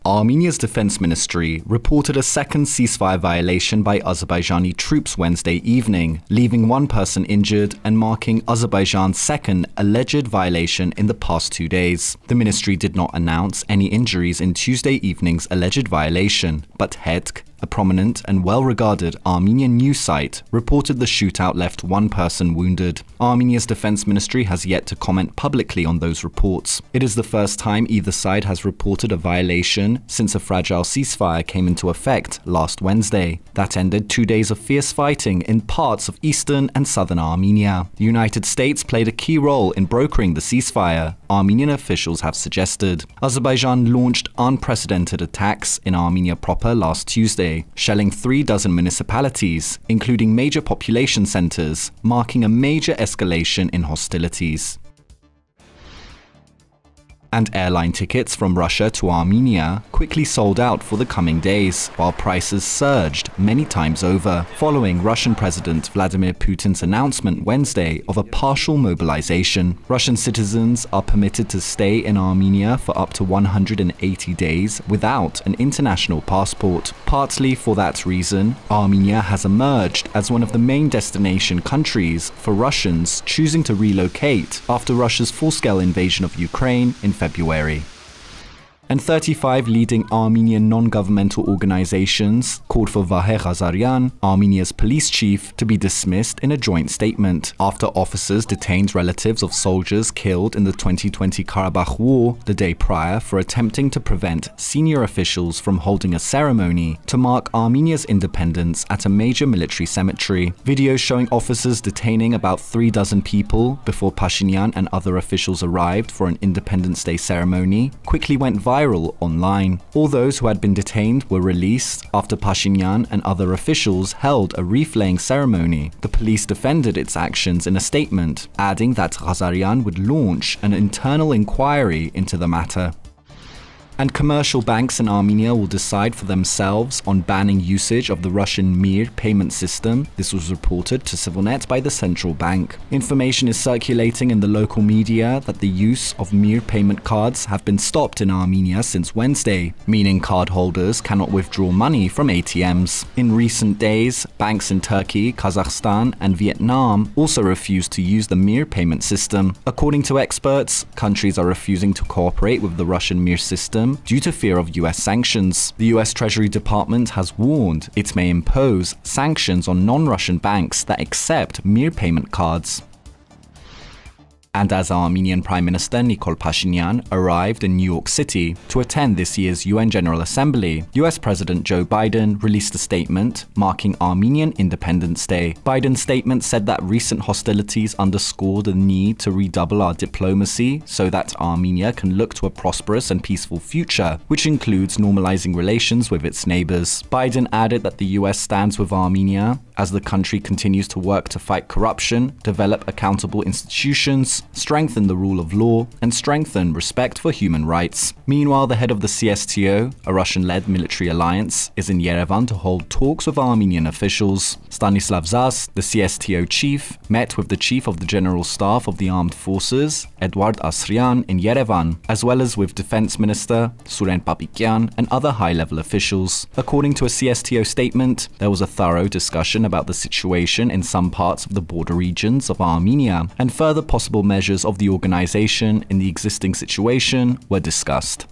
Armenia's defense ministry reported a second ceasefire violation by Azerbaijani troops Wednesday evening, leaving one person injured and marking Azerbaijan's second alleged violation in the past 2 days. The ministry did not announce any injuries in Tuesday evening's alleged violation, but Hetk, a prominent and well-regarded Armenian news site, reported the shootout left one person wounded. Armenia's defense ministry has yet to comment publicly on those reports. It is the first time either side has reported a violation since a fragile ceasefire came into effect last Wednesday. That ended 2 days of fierce fighting in parts of eastern and southern Armenia. The United States played a key role in brokering the ceasefire, Armenian officials have suggested. Azerbaijan launched unprecedented attacks in Armenia proper last Tuesday, shelling 36 municipalities, including major population centers, marking a major escalation in hostilities. And airline tickets from Russia to Armenia quickly sold out for the coming days, while prices surged many times over, following Russian President Vladimir Putin's announcement Wednesday of a partial mobilization. Russian citizens are permitted to stay in Armenia for up to 180 days without an international passport. Partly for that reason, Armenia has emerged as one of the main destination countries for Russians choosing to relocate after Russia's full-scale invasion of Ukraine in February. And 35 leading Armenian non-governmental organizations called for Vahe Ghazaryan, Armenia's police chief, to be dismissed in a joint statement after officers detained relatives of soldiers killed in the 2020 Karabakh War the day prior for attempting to prevent senior officials from holding a ceremony to mark Armenia's independence at a major military cemetery. Videos showing officers detaining about 36 people before Pashinyan and other officials arrived for an Independence Day ceremony quickly went viral online. All those who had been detained were released after Pashinyan and other officials held a wreath-laying ceremony. The police defended its actions in a statement, adding that Ghazaryan would launch an internal inquiry into the matter. And commercial banks in Armenia will decide for themselves on banning usage of the Russian Mir payment system. This was reported to CivilNet by the central bank. Information is circulating in the local media that the use of Mir payment cards have been stopped in Armenia since Wednesday, meaning cardholders cannot withdraw money from ATMs. In recent days, banks in Turkey, Kazakhstan, and Vietnam also refused to use the Mir payment system. According to experts, countries are refusing to cooperate with the Russian Mir system due to fear of US sanctions. The US Treasury Department has warned it may impose sanctions on non-Russian banks that accept Mir payment cards. And as Armenian Prime Minister Nikol Pashinyan arrived in New York City to attend this year's UN General Assembly, US President Joe Biden released a statement marking Armenian Independence Day. Biden's statement said that recent hostilities underscore the need to redouble our diplomacy so that Armenia can look to a prosperous and peaceful future, which includes normalizing relations with its neighbors. Biden added that the US stands with Armenia as the country continues to work to fight corruption, develop accountable institutions, strengthen the rule of law, and strengthen respect for human rights. Meanwhile, the head of the CSTO, a Russian-led military alliance, is in Yerevan to hold talks with Armenian officials. Stanislav Zas, the CSTO chief, met with the chief of the General Staff of the Armed Forces, Eduard Asryan, in Yerevan, as well as with Defense Minister Suren Papikyan and other high-level officials. According to a CSTO statement, there was a thorough discussion about the situation in some parts of the border regions of Armenia, and further possible measures of the organization in the existing situation were discussed.